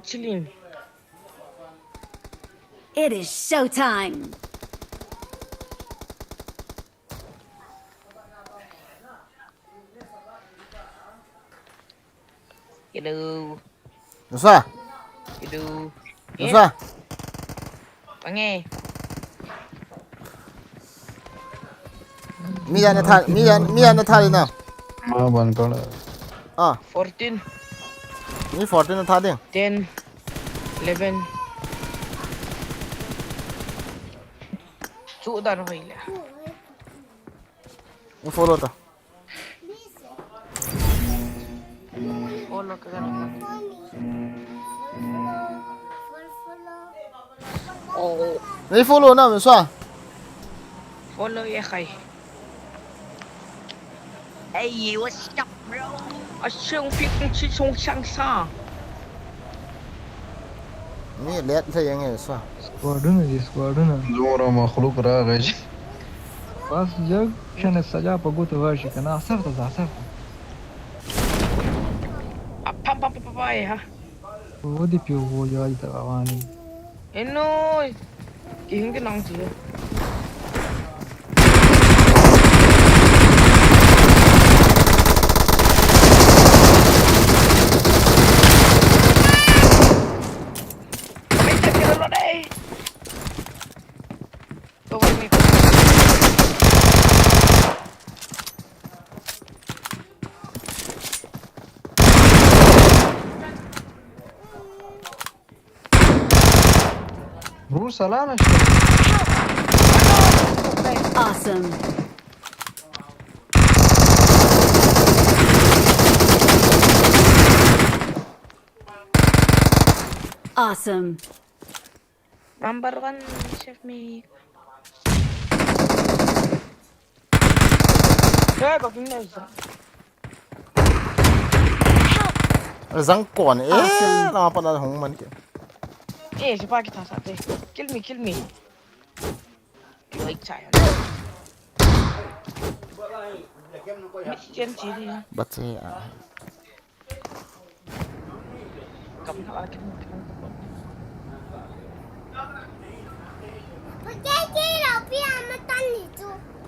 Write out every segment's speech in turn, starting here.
chilling. It is showtime. Hello. Nusa? Hello. Nusa? Pange. Miyan na thali na. Ma ban kar. Ah, 14, ni 14 na thali. 10, 11. Sudah na kaila. Ni follow ta. Follow ka ganun. Oh, Ni follow na Nusa. follow ya kay. Hey, what's up, bro? 生屁股气冲向上。 Ni let sa yang Nusa. squad na Zora makhluk راغی. بس جگ كان السجا بقوت واشي كان عصفت Apa ya? ودي بيو هو جاي تبعاني Eno, kihin ka nang siya. Kita kira lo deh. Coba ni. برو سلام Awesome. Awesome. Number 1 chef me. Ya, kau kena isa. Zang kon Awesome. na pa na hong man ke. Siapa kita sate? Kill me. Like saya. Mission sini. Bat se a. Kamu nak lagi mau kita.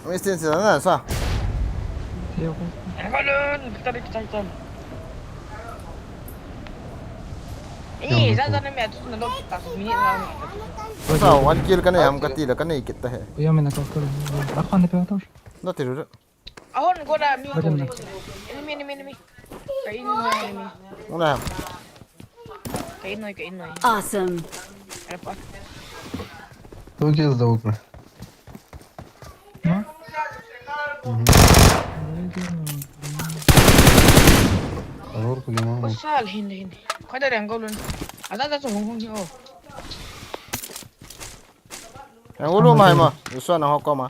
Mi sin sa na sa. Kalun, kita. Saya ni match na log kita minit lang. Sa 1 kill ka na yam ka tila ka na ikit ta he. ويا منك أكل أخواني بيعطوش Na tiru. Ahon ko na mi. Bagam na. Enemy. Kainoy. Una. Kainoy. Awesome. Ano pa? تو كيس ده وكره. ضرور كل ما. Sal hindi. Kada rin gawin. Ada sa hong niyo. Yang ulu mai ma. Nusa na hokko ma.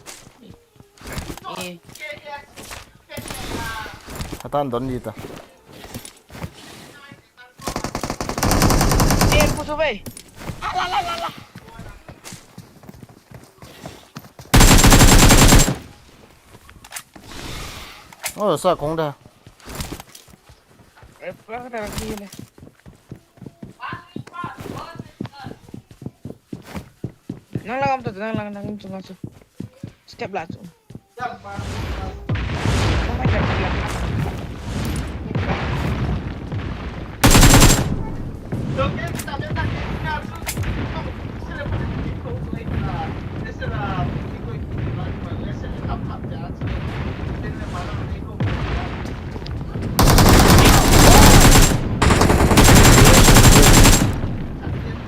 Hatan don di ta. Puso ba? La. Oh, sa kong da. Pwede ka kila. Nang lang to. Step lato.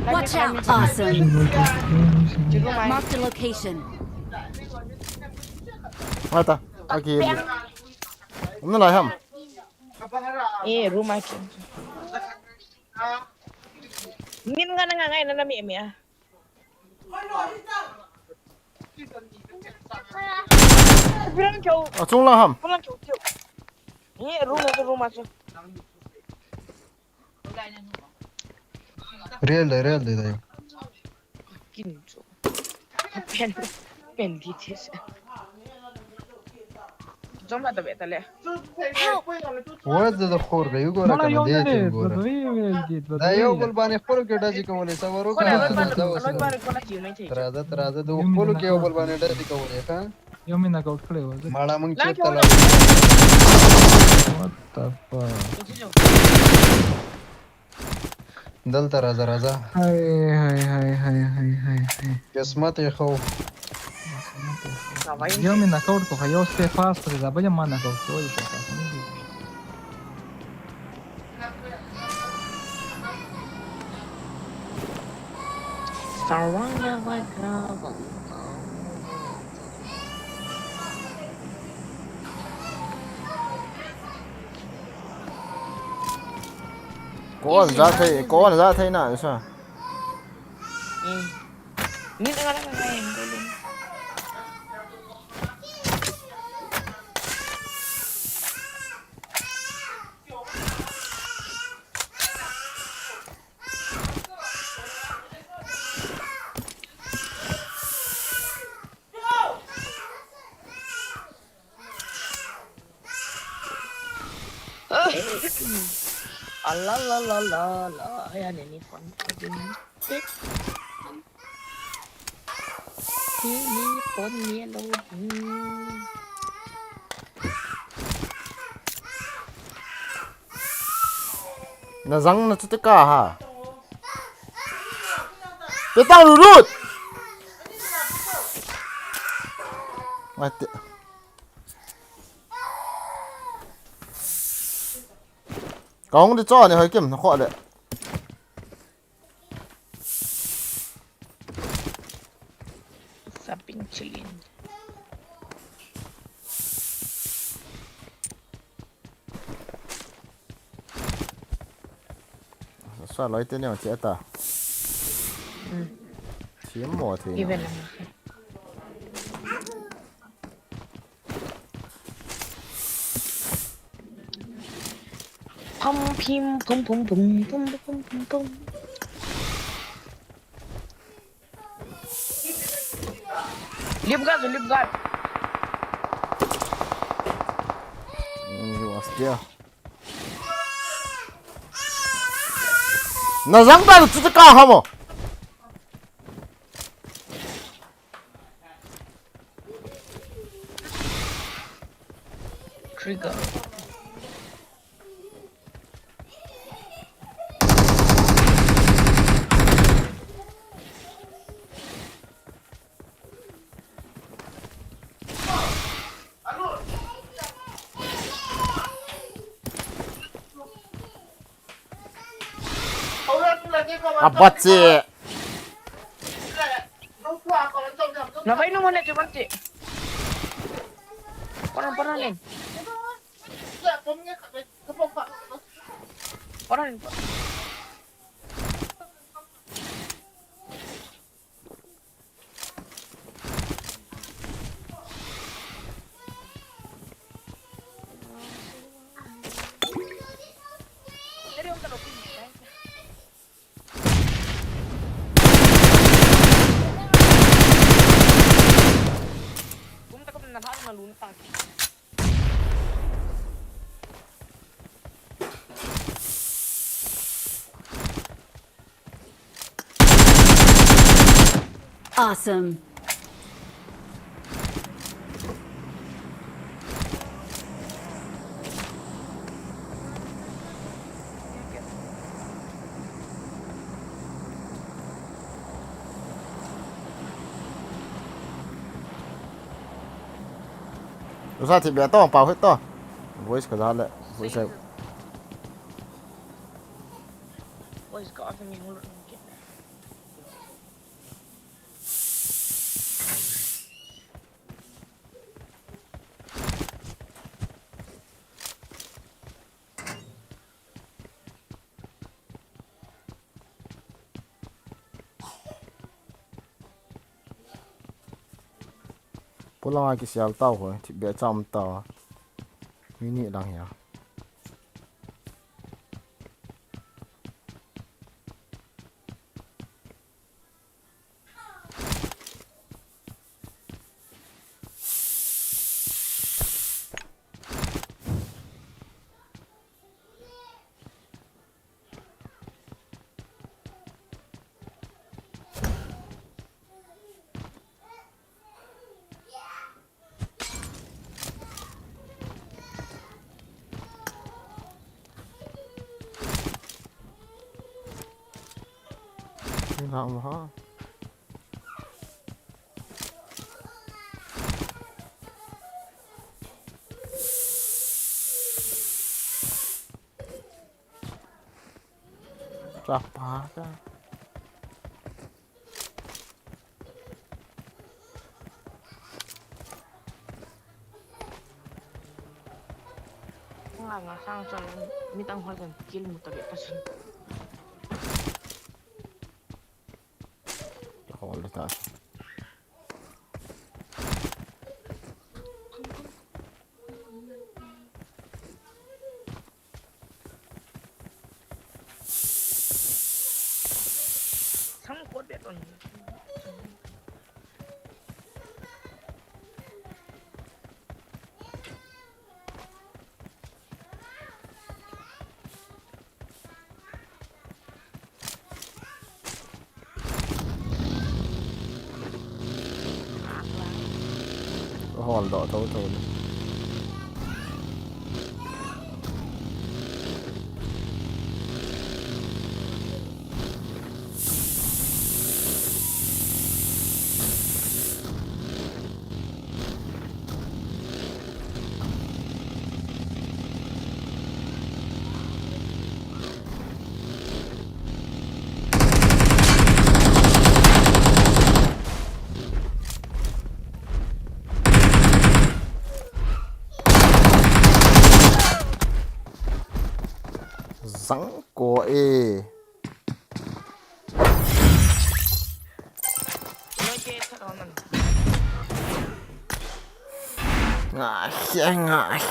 Watch out. Awesome. Rumah. Mark the location. Mata. Aki. Umna lai ham. Rumah ki. Ngin nga nangangay na nami ah. Bilang kau. Ah, chung lang ham. Bilang kau. Rumah tu. ريال ده. Kinjo. Pen di tes. Jom la tabe tale. وړه د خور دی وګوره مړه کنه یو دې نه ته دی وګوره دوی ویل دي دا یو بل باندې خپل کې ډزې کولې صبر Kola وکړه loj bar kola ki mai thei. تر د خپل کې یو بل باندې ډزې کولې ها یو مې ناک آوټ کړی و ماړه مونږ La چې ki تل wala. what the fuck دلته راځه هاي قسمت یې خو Na vai. یو مې ناک آوټ کو یو سپې فاست کړی دا بل ما ناک آوټ کوی شو تاسو نه دي Saranga vai grava. Có anh ra thấy nào sao Ni tengah tengah main dulu. Allah la la la la ya ini pun ini pun yellow nó răng nó tất cả hả cái tao rút rút mày có không đi cho này hơi kiểm nó khó đấy samping cilin sao lấy tên nào chết ta chiếm mỏ thì even pum pim pum pum pum pum pum pum pum lip guard chưa nó răng ta tất cả hả mỏ trigger apa sih ngapain lu mau naik cuman sih pernah nih orang Awesome. Ra thì bé to bảo hết to với cả ra lại với sao Boys got off me hold on. pulang lagi sial tahu hoi thì bé chăm tao mini đang ya Nggak mahal. Siapa kan? Nggak sang mitang hogan kill mo tabi kasi. Kualitas. Sangkot beton. Håll då, tog. Rắn của e. Ngại.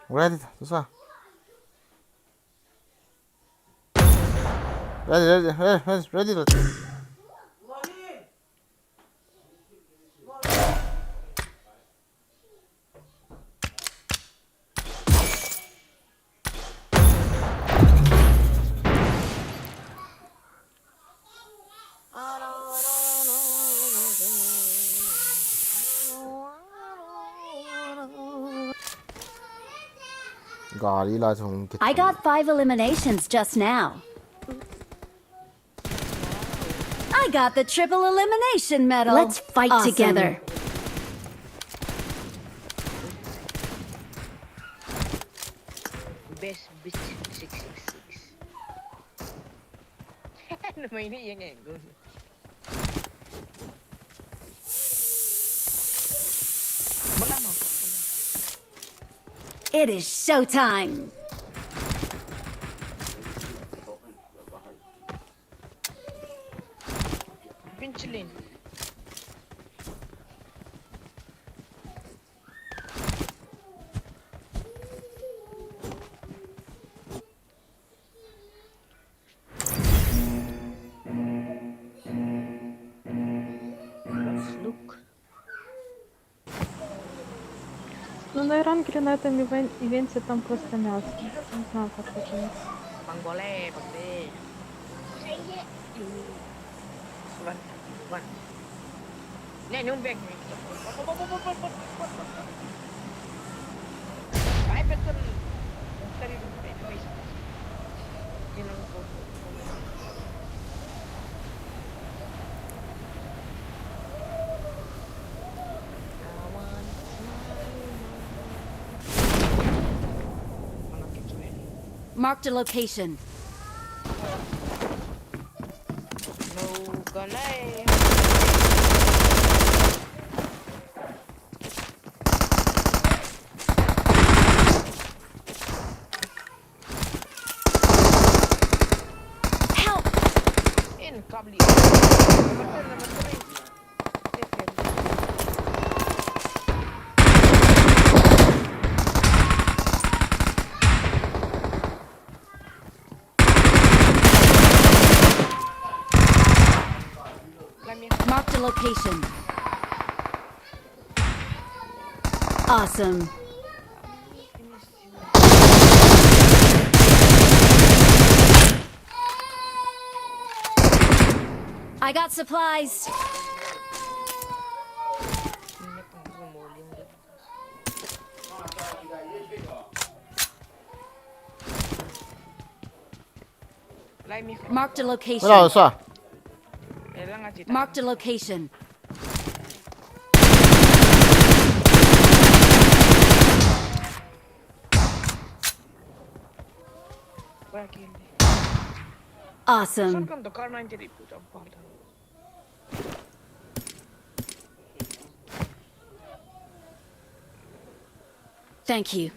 Ready, susah. Ready. I got 5 eliminations just now. I got the triple elimination medal. Let's fight together. Best bitch 666. Naman ini yang gue. It is showtime. Pencilin. Look. Ну, на ранкере на этом ивенте там просто мясо. Не знаю, как это. Bang boleh, boleh. One. Nih, nyumbek nih. Ay, betul. Tadi Marked a location. no ganay. Help! In kabli. Marked a location. Awesome. I got supplies. Lai mi. Marked a Nó location. đâu sao? Elang aja. Marked a location. Bakin. Awesome. Sorkan to karena jadi pucat pada. Thank you.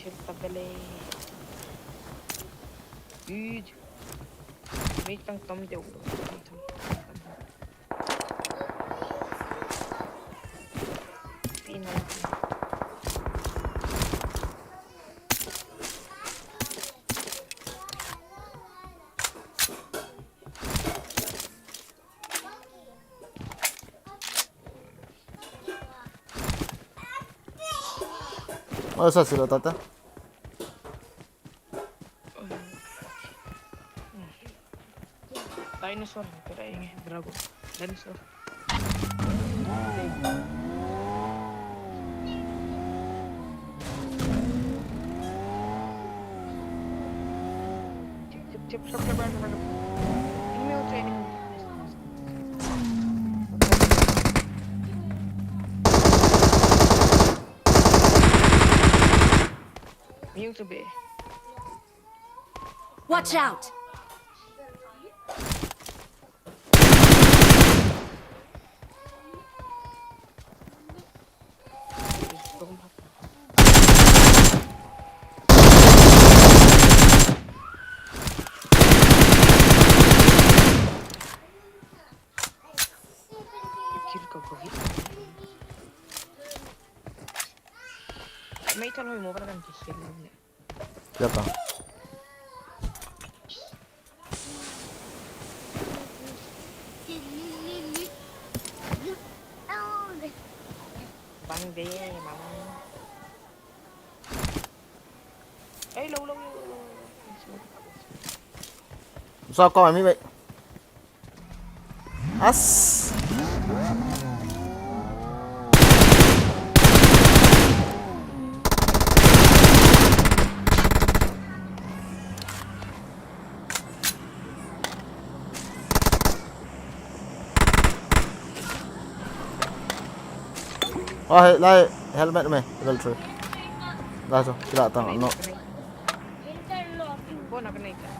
Siapa beli? Good. Mấy tăng tâm đều final. Masa sila tata? Dinosaur, kirain dragon. Dinosaur. Cep mana? Ini mau training. Mute to be. Watch out. Kill kau kau hit. May tanong mo para kan kill ni. Siapa? Bang de, mama. Lâu. Sao con mày vậy? As. Oh, lại helmet mày, level 3. Dah so, tidak tahu, no. Kau nak kena ikan.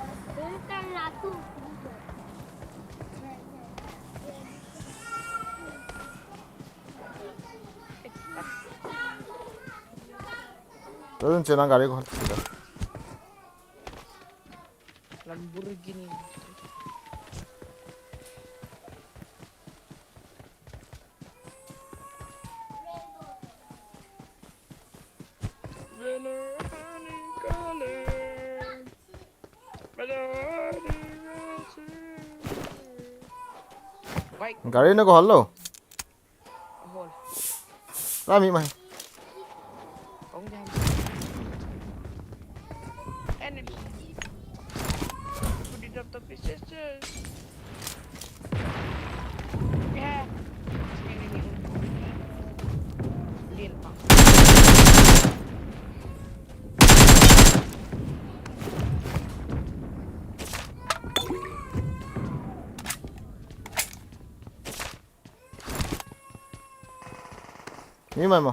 Terus jangan garis kau tidak. Lamborghini. Garis nó có hol lo. Hol. Lami mày. Kong jam. Enemy. Put it up the pieces. Yeah. Deal pa. Ni mày mà.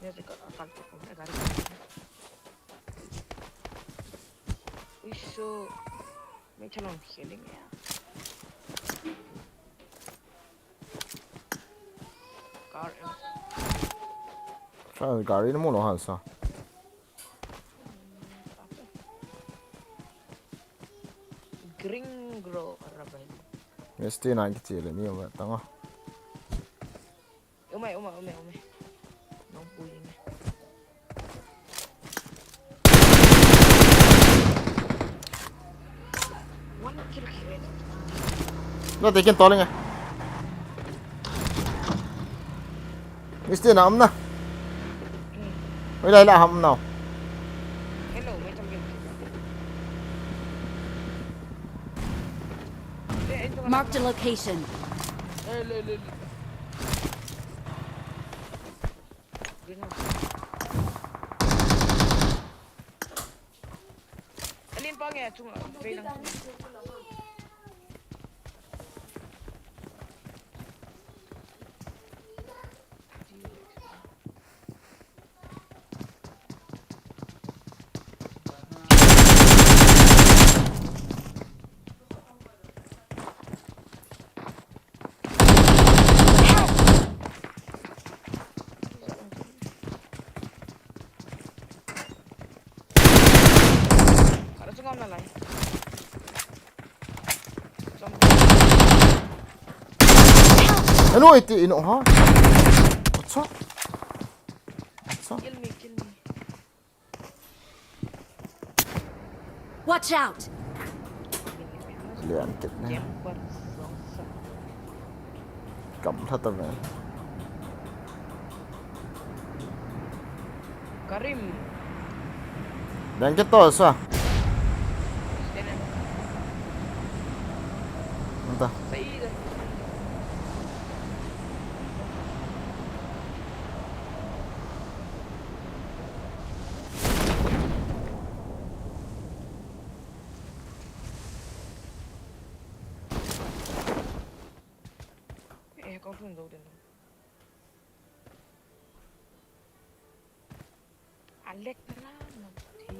Ya se akal tu kau nak garis. Isu. May chalong healing ya. Car. Sao garis nó muốn nó hả sao? Gringo Rabel. Mesti nak kecil ni, orang tengah. Umay. Nong puyin. One kill. Nó thì kiên to lên ngay. Mister nào âm na. Bây đây là hầm nào. Hello, mấy trăm game. Marked a location. Lên. Anh lên bao nghe chung về năng. Ngon là Anh ơi tị nọ hả? What's up? kill me. Watch out! Liền kịch này. Chém quật xuống sân. Cầm thật tầm này. Karim. Đang kết to sao? Entah. Saída. Con không đâu đến đâu. Alex ra một thì.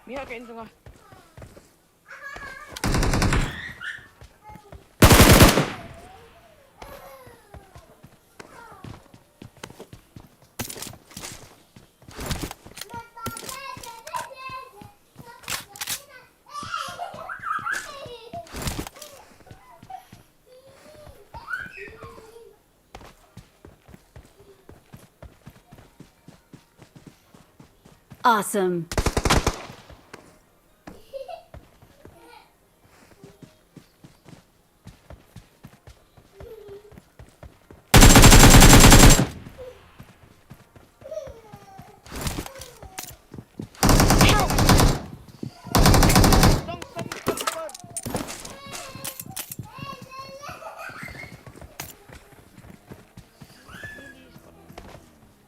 Mira que entra. Awesome.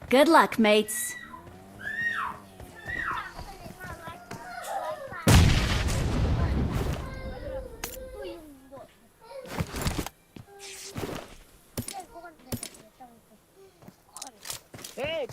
Good luck, mates. Hey,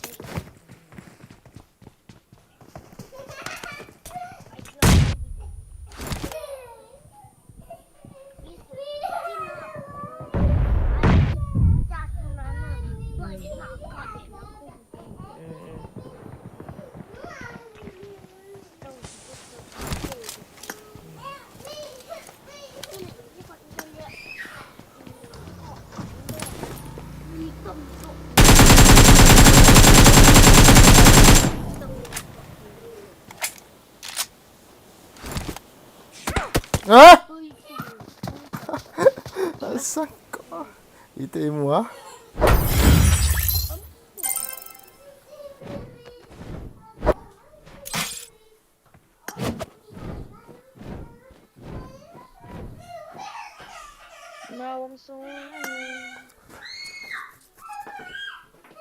Hả? Sao có? Đi tìm hả?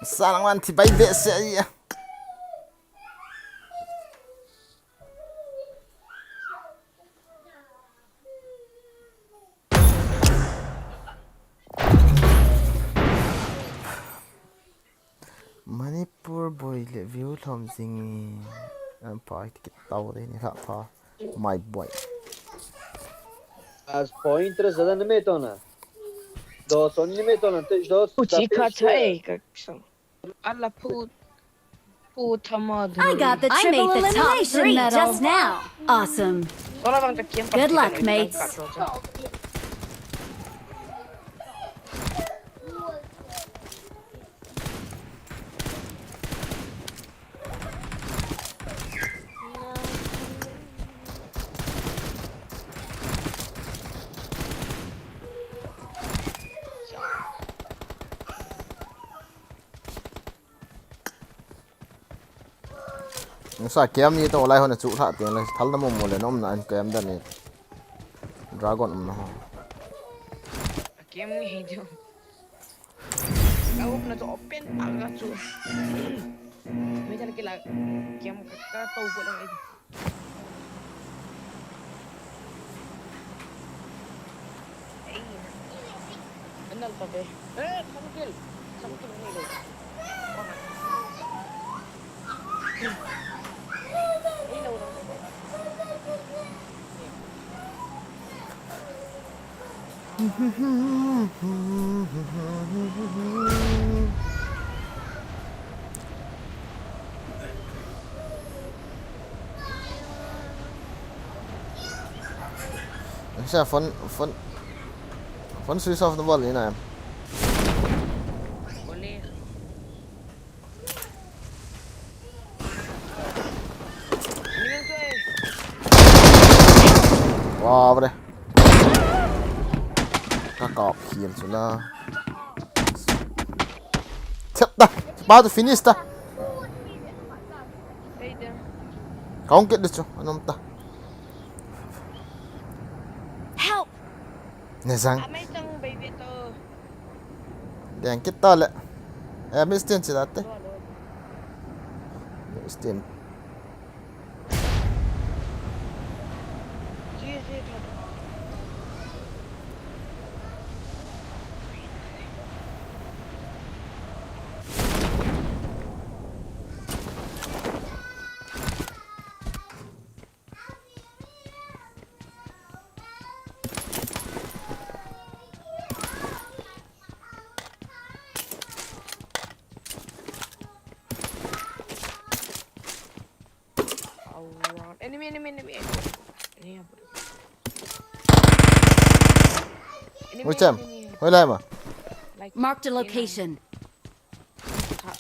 Sao nó ăn thì bay vệ sẽ gì à? Manipur boy le view thom singi em phải cái tàu đấy này phải my boy As point 300 не ме тона. Dos on не ме тона. Te dos. Puchikata eka. Alla puta madre. I got the triple elimination medal just now. Awesome. Good luck, mates. sa kem ni to lai hon chu tha tiền lai thal na mo mo le nom na an kem da ni dragon na Kem ni jo. Kau pernah tu open agak tu. Macam lagi lah kem kita tahu buat orang itu. Kenal pakai. Sambil ni lo. Sa phone switch off the ball ni na Boleh. Ini kan tu wow bre ka cọp khiên xuống na chết ta bao to finish ta Edam. không get được chứ anh ta Help! nè sang Amai tang baby tu. đèn kita lẹ em biết tiền chỉ đặt đấy tiền Enemy. Ini apa? ôi chém hồi lại mà Marked a location. Help!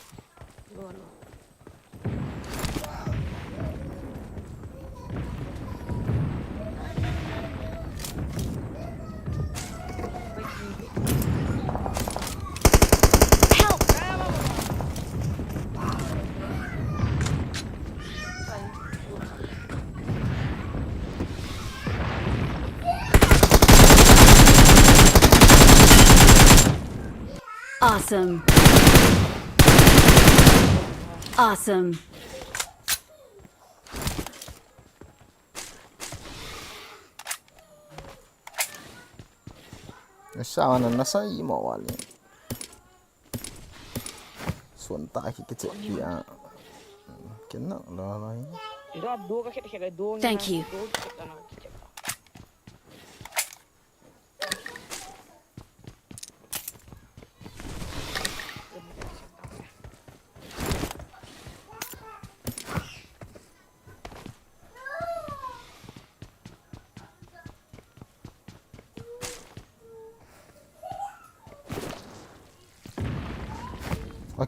Awesome. Awesome. sao anh nó sai mà vào liền xuân tại khi cái chuyện gì à kiến nặng là Thank you.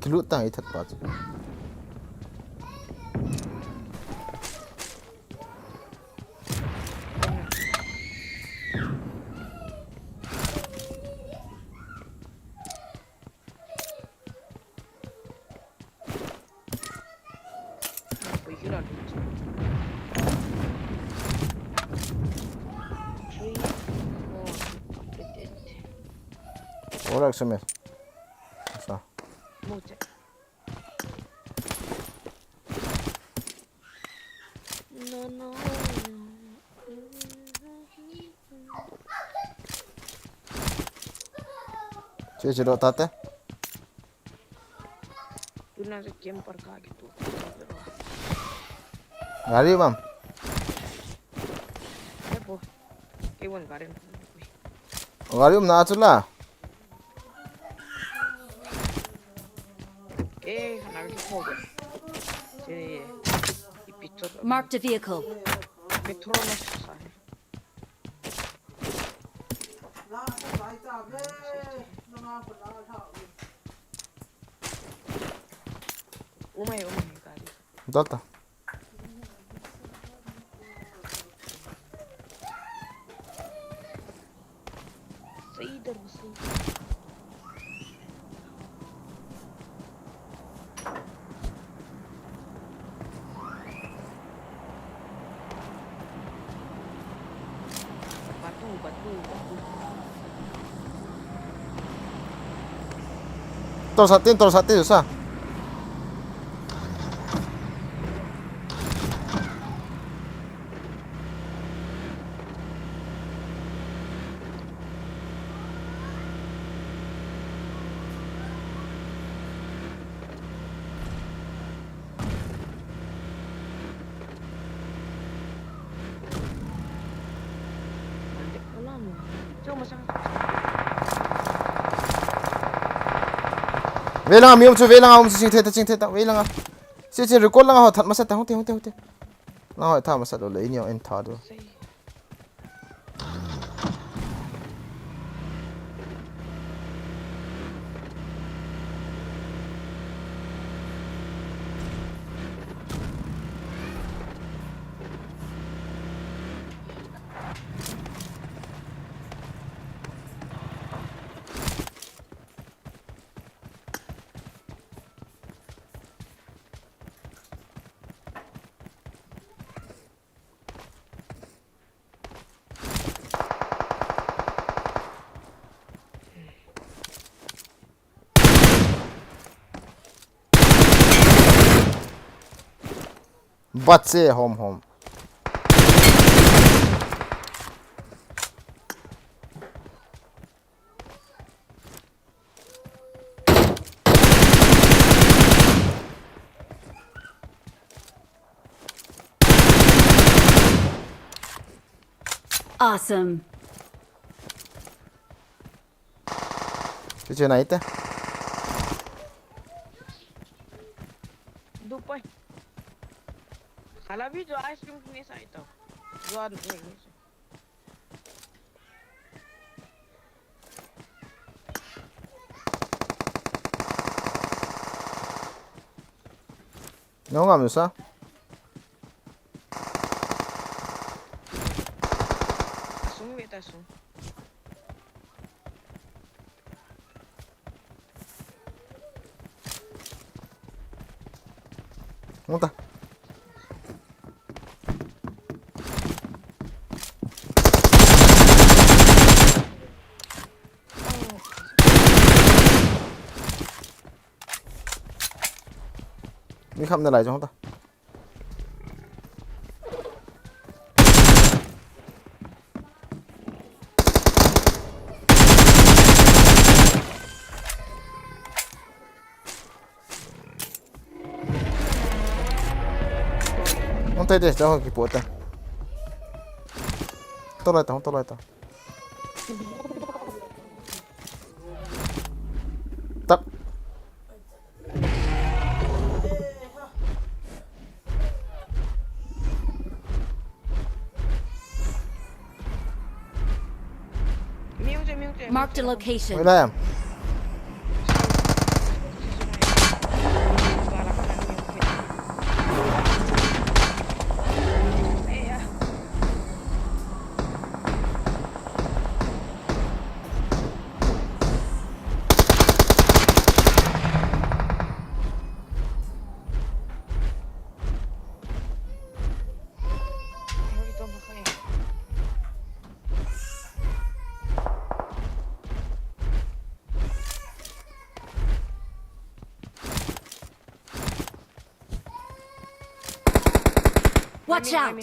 cái lút tay thật quá chứ ora xem sao No. chơi chế độ tắt đấy Tu nak game per kaki tu. Gari mam. po. Iwan ka rin. Gari na chula. Hanapin ko po. Ipicture. Marked a vehicle. Petro na siya. Umay kali. Dota. Saider basi. Batu. Terus hati susah. Cuma sangat. Velang mi chu velang ching the ta velang si record lang ha that masat ta hote na ha tha masat lo in yo in tha do बच्चे home Awesome. पीछे नहीं थे Dupai. Halabi jo ice cream ni sa ito. Jo ni. nó làm sao Sung beta sung. không ta mi khăm ra lại cho không ta không tay để cho cái bột ta tôi lại tao tắt Marked a location. mới đây em Watch out.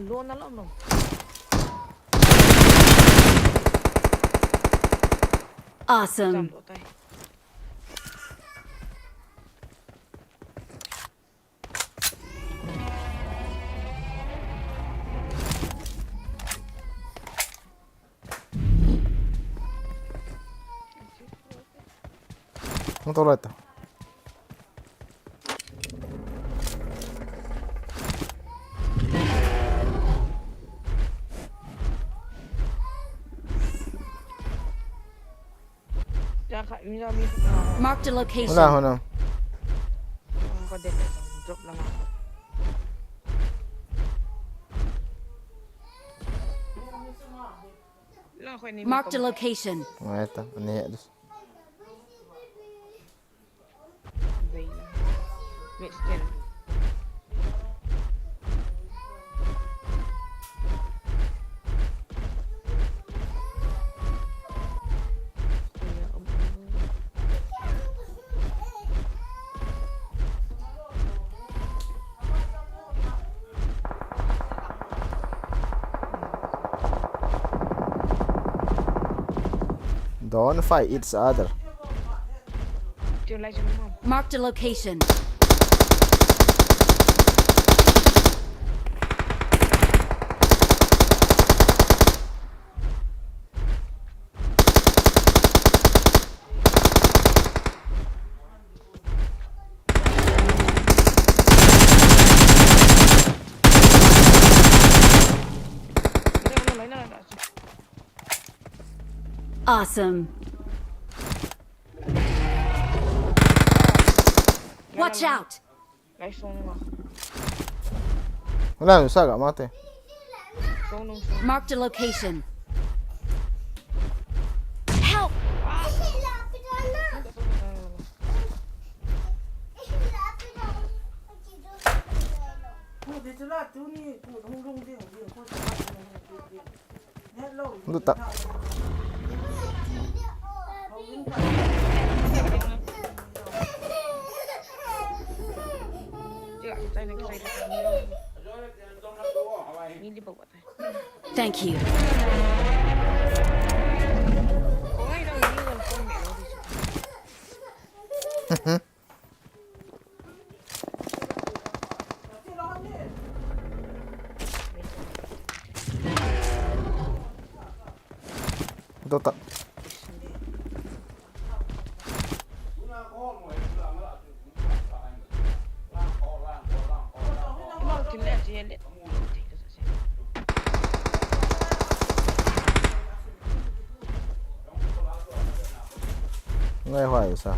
Lo na lang. Awesome. Não tô lá, tá. Marked a location. Wala, wala. Drop lang ako. Marked a location. Ah, ito. Ano yan? Wait, still. Don't fight each other. Marked a location. Awesome. Watch out. Wala, saga, mate. Marked a location. Help! Luta. Thank you. Luta. Ngay hoài sao?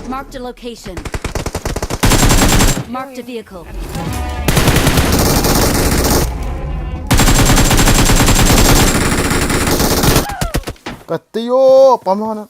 Marked a location. Marked a vehicle. Katiyo! Pamahanan.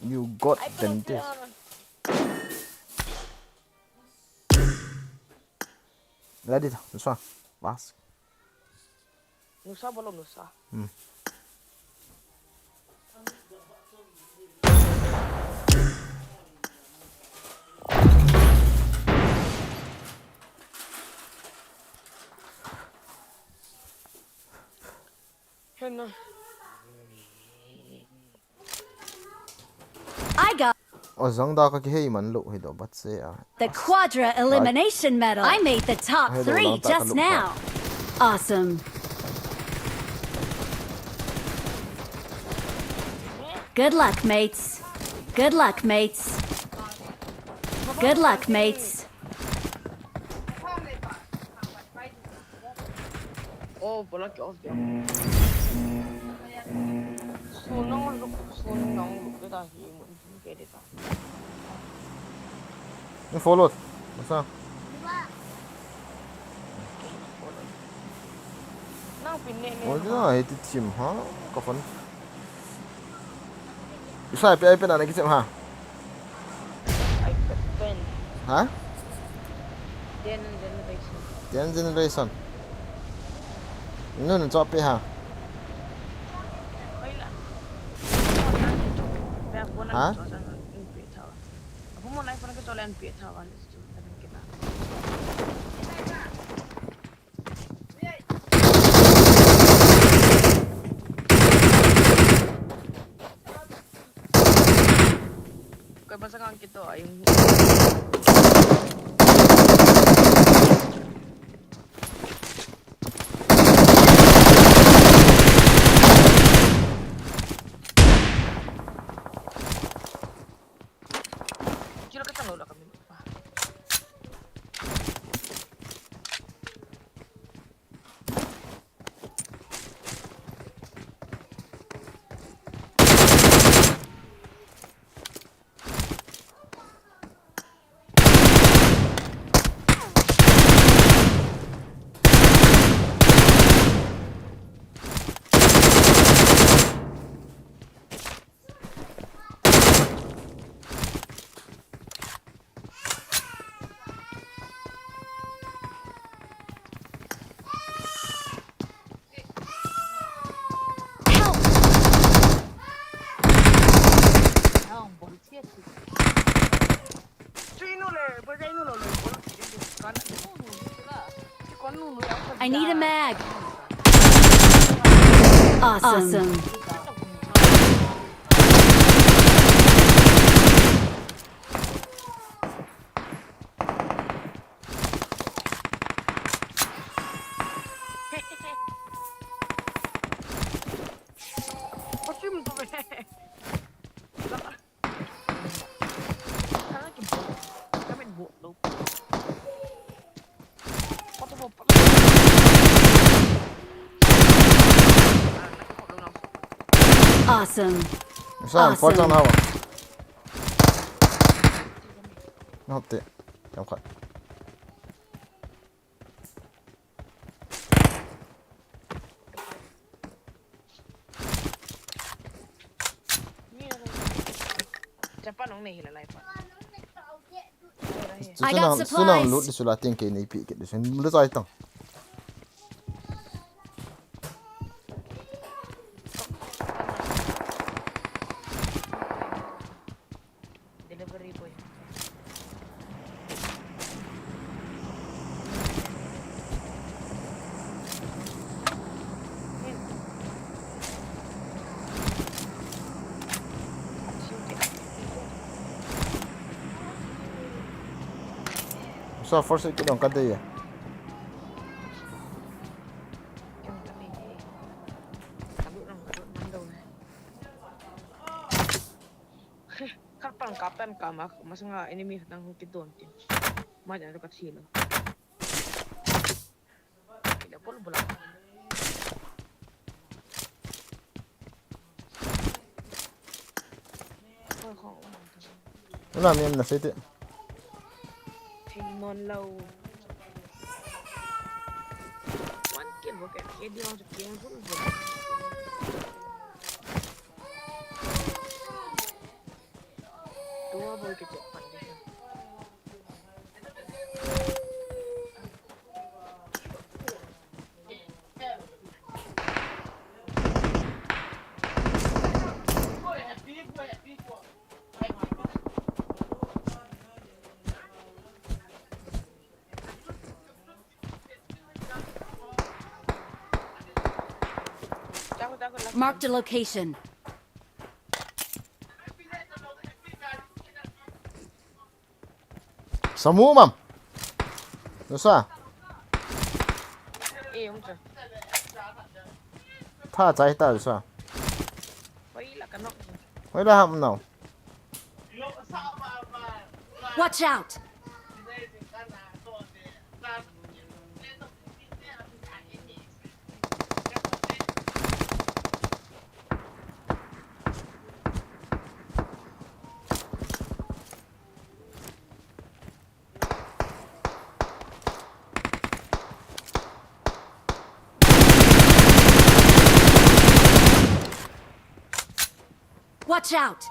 You got dentist. Ready dah, nusa. Bas. Nusa belum nusa. Henna. I got Oh, zang da ka ki hey man lo hido bat se ah. the Quadra Elimination Medal. I made the top Hello, 3 long time just look now. Awesome. Good luck, mates. Good luck, mates. Good luck, mates. Oh, bola ke off dia. Sunong look ke dah hi mun ke dia. Ni follow. Masa? Nang pinne ne. Oh, dia itu tim ha. Kapan? Bisa IP nak kita ha? Ay pen. Ha? Generation. Yang generation. Ini nak apa ha? Ay la. Ha? Aku mau naik pernah kecolean piet hawan itu kadang kita. Kaya pasangan kita yung kilo kita lola kami. I need a mag. Awesome. Awesome. Bisa, pocong hawa. Nanti, yang kat. I got Senang supplies. loot di sulah tinggi ni pikir di sini. Mula saya tang. Delivery boy. So first kita dong kada ya. Kapan kama mas nga enemy nang kiton tin. Maja dekat sini. Tidak pol bola. Wala miyam na sete. Timon law. One kill bukan. Dia langsung kill dulu. Dua boy kecepat dia. Marked a location. Semua mam. Dosa. Macam. Ta zai ta dosa. Baiklah kan nak. Wai dah ham now. Watch out. Watch out!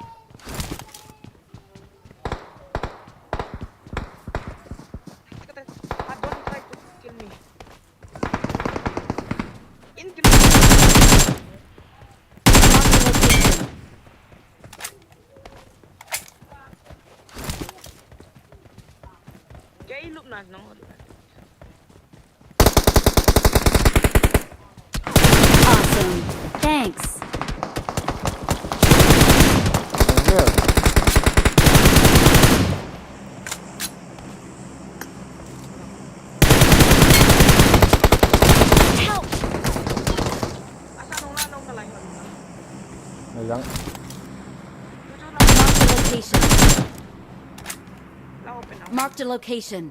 Don't try to kill me. Kill me. Cái lúc nào nó Awesome. Thanks. Yeah. Help! asa nung lanong ka lang. Mày rắn. Marked a location. Lao open now. Marked a location.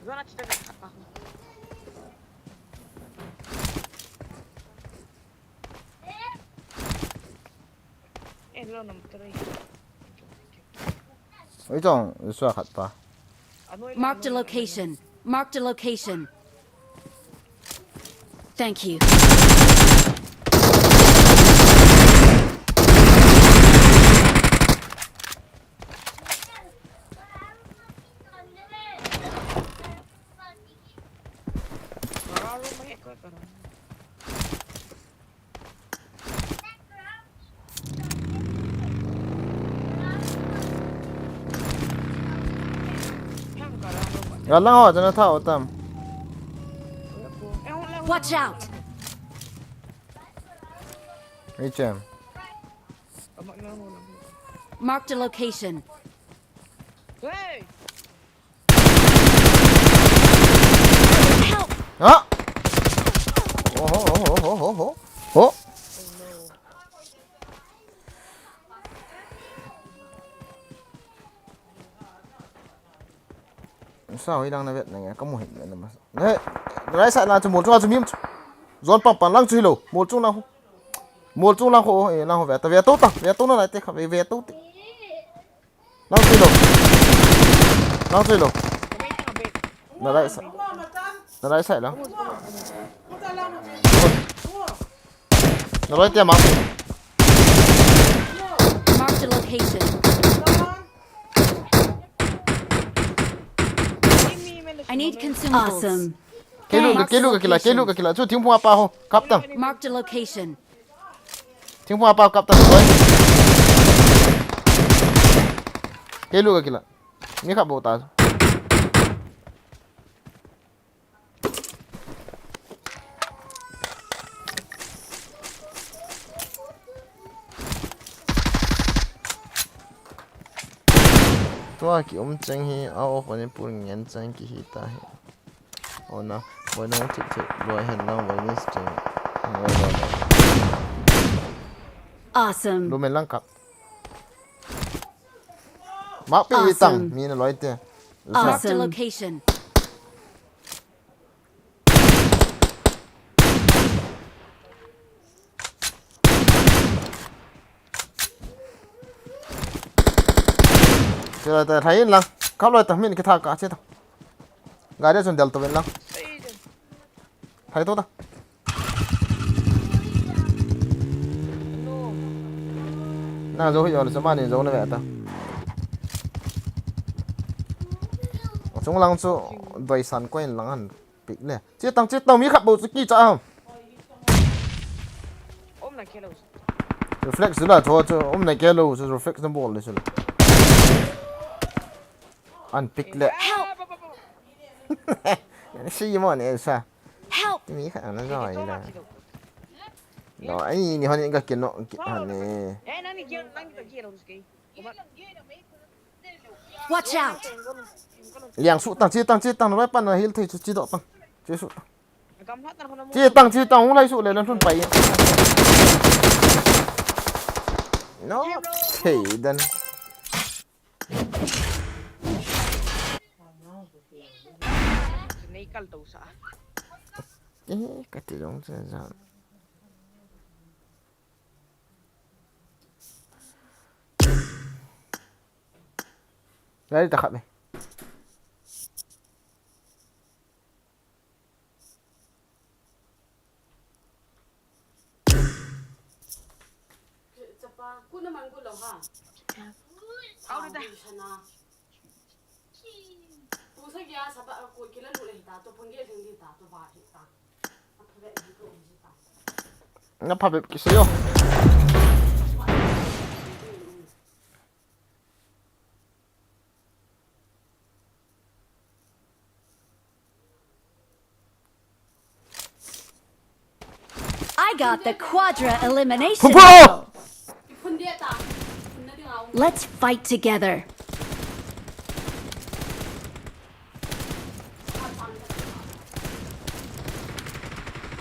Zona kita ka ako. Lo nam tray. Ôi chong, xóa khát pa. Marked a location. Marked a location. Thank you. Mararo may ko karon. Galang ho, cho nó thao tâm. Watch out! Đi chém. Marked a location. Hey! Help! Đó. Hổ. Sao ấy đang nói chuyện này có một hình này mà. Đấy, đấy sai là cho một cho miếng. Giòn pam lăng chui lô, một chung lăng khổ, lăng về ta về tốt nó lại thế về tốt. Lăng chui lô. Nó lại sai lắm. Nó lại tiêm máu. Marked a location. I need consumables. Awesome. Cái lũ cái kìa, chú thiếu hoa bao cặp tầng. Marked a location. Thiếu hoa bao cặp tầng rồi. Cái lũ cái kìa, mấy khắp bộ ta. Tua ki chân hi ao ko ni pur ngen chân ki hi ta hi ona boy no tik boy hen no boy ni string Awesome. lu men lang kap ma pi tang mi na loi te Marked a location. cái là thấy lăng khắp lời tao mình cái thằng cả chết tao gái đây chuẩn del tao bên lăng thấy tốt tao nào rồi giờ là sao mà này rồi này vậy tao chúng lăng số đôi sàn quay lăng hẳn bị nè chết tao mi khắp bộ kia chả không Ôm này kia đâu. reflex rồi là thôi ôm này kia lâu rồi reflex nó ball rồi ăn pick lệ xí mà này sao Help! mi khả nó rồi là rồi ấy nhìn hơn những cái kiến nọ hẳn này Eh, nani kia đâu ski. Watch out! liang su tăng nó lại pan là hill thì chỉ độ tăng chỉ su Kam hat na ko na. chỉ tăng lại su lên nó thun bay nó thì đần Naikal daw sa. cái tiếng giống sẽ ra đây ta khắp này Nó phải bị cái số. I got the quadra elimination Pumpo! medal. Let's fight together.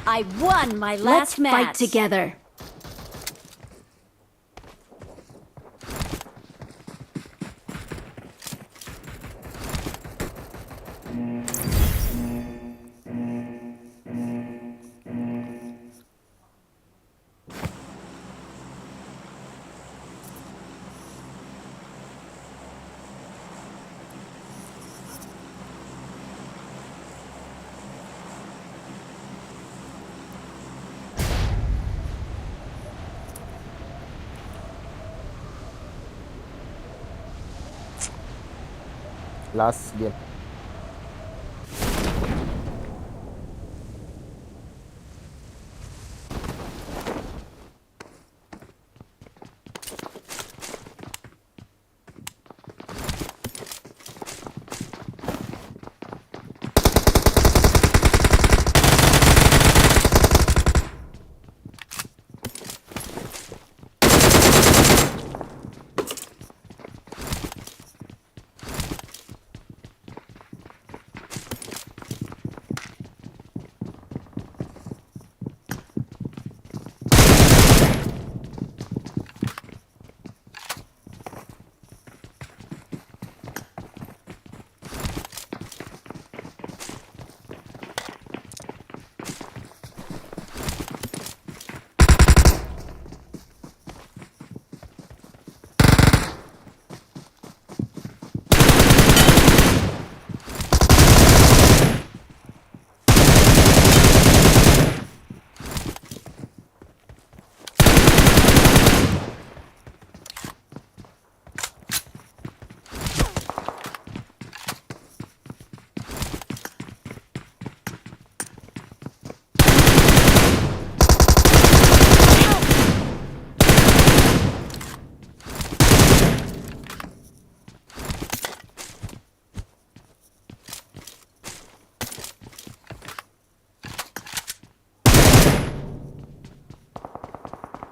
I won my last match. Let's fight together. Last game.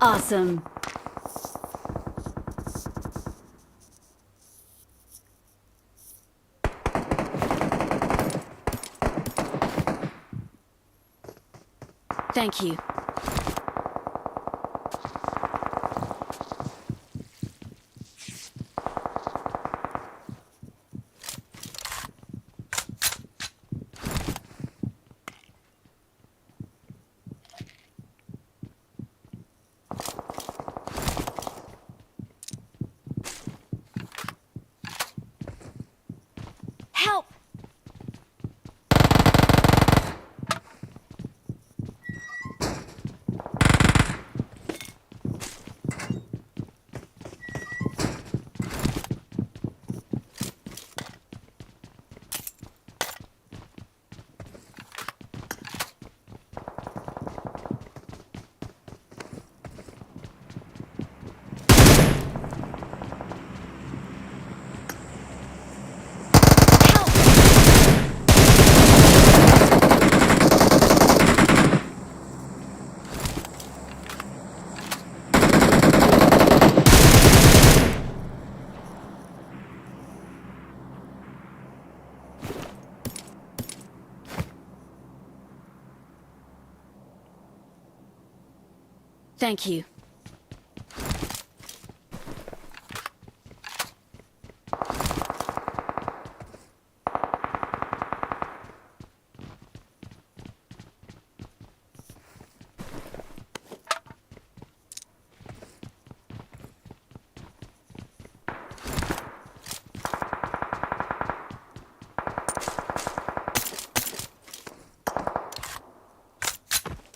Awesome. Thank you. Help! Thank you.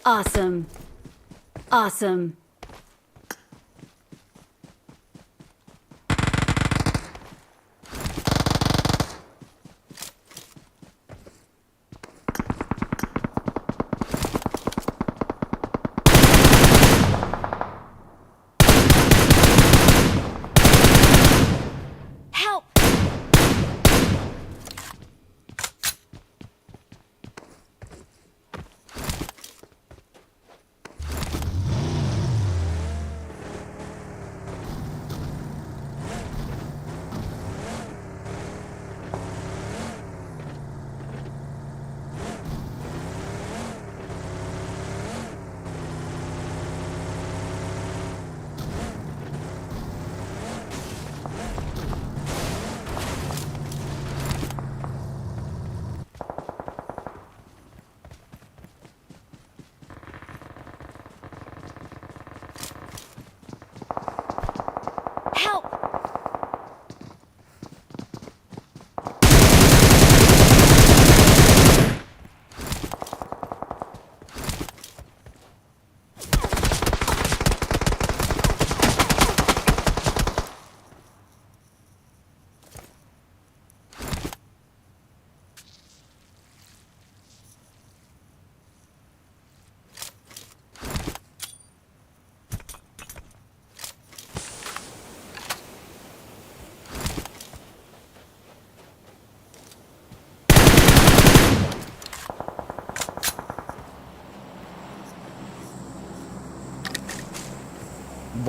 Awesome. Awesome.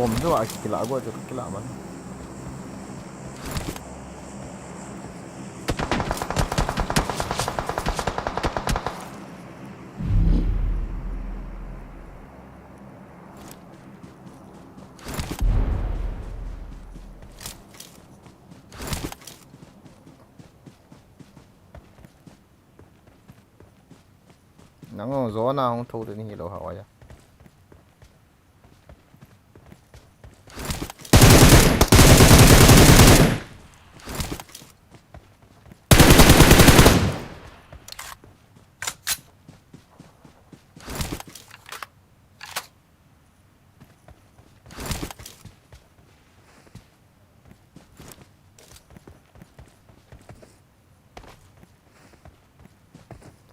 bom juga kila gua juga kila man. Nang zona hong thu ni lo hawa ya.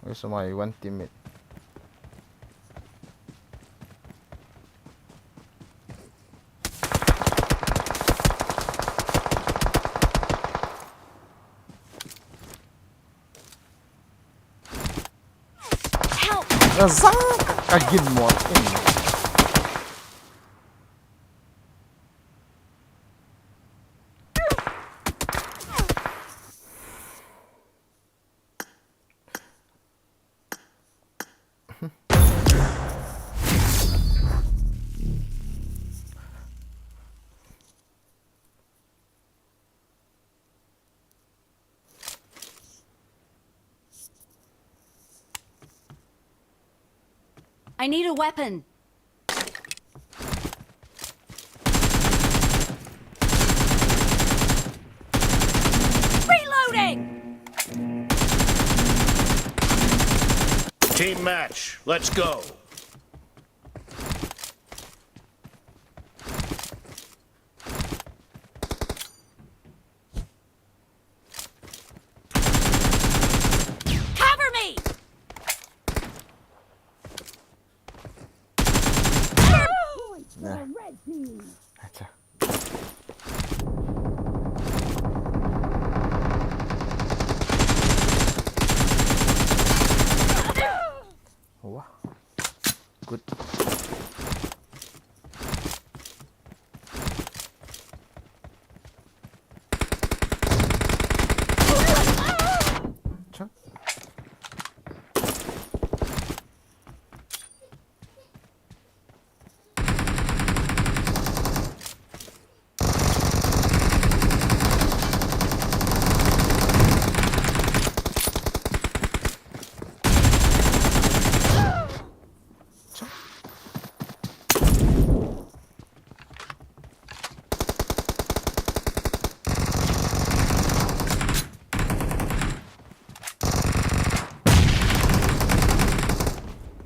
Where's my one teammate? Zang kagin mo ini. I need a weapon. Reloading! Team match, let's go. Cover me! Acha. Wah. Good. Cha.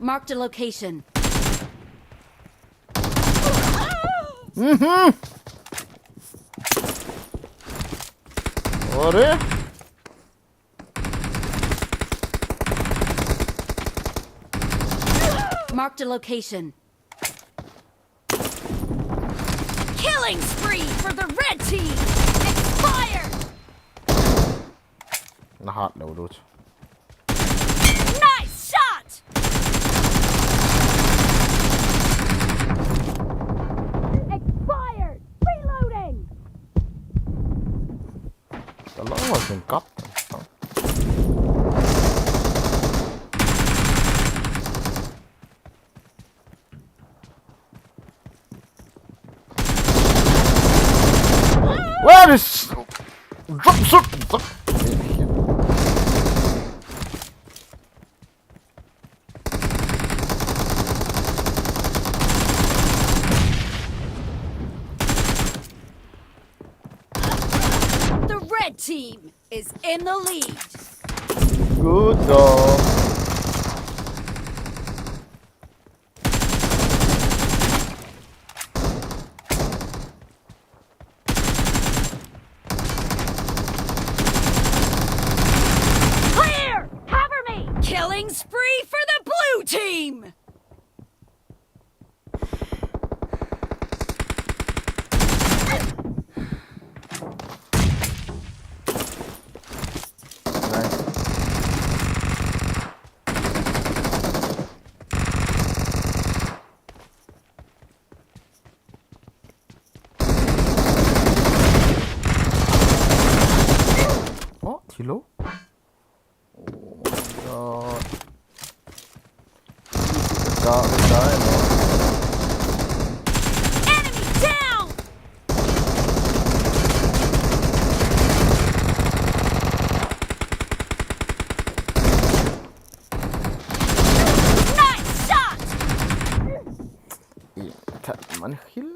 Marked a location. Ore. Marked a location. Killing spree for the red team! Expired! Nahat na udot. Nice shot! Expired! Reloading! Alam mo yung cup. Where is drop shot? The red team is in the lead. Good dog. Clear! Cover me! Killing spree for the blue team! Kilo? Oh my god. Got me dying, Enemy down! Nice shot! Man hill.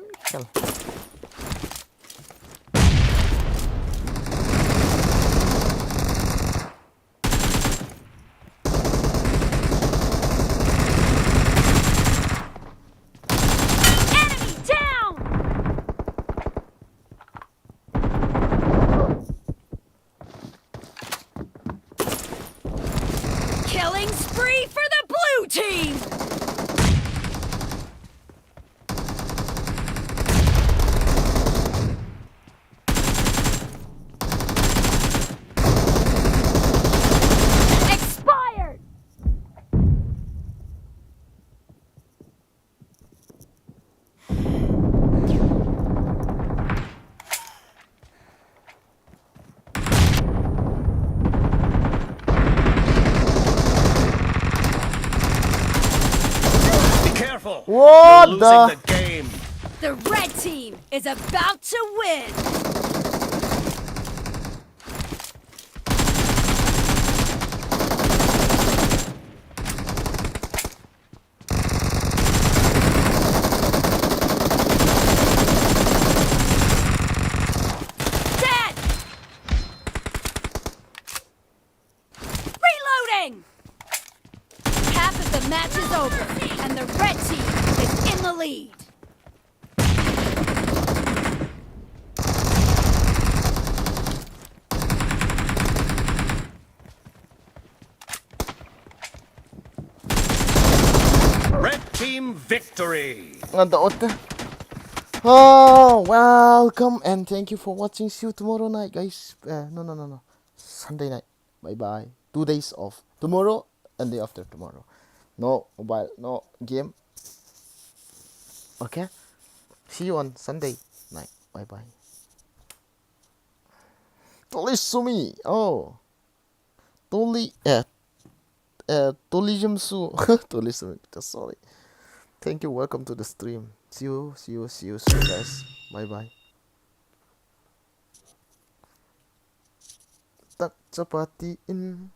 Enemy down! Killing spree for the blue team! Expired! Be careful. What You're the? losing the game. The red team is about to win! Dead! Reloading! Half of the match is over, and the red team is in the lead. Red team victory. Ada otte. Oh, welcome and thank you for watching. See you tomorrow night, guys. No. Sunday night. Bye bye. 2 days off. Tomorrow and day after tomorrow. No mobile, no game. Okay. See you on Sunday night. Bye bye. Tolisumi. Oh. Tolijumsu. Tolisumi. Sorry. Thank you. Welcome to the stream. See you guys. Bye bye. Tak seperti ini.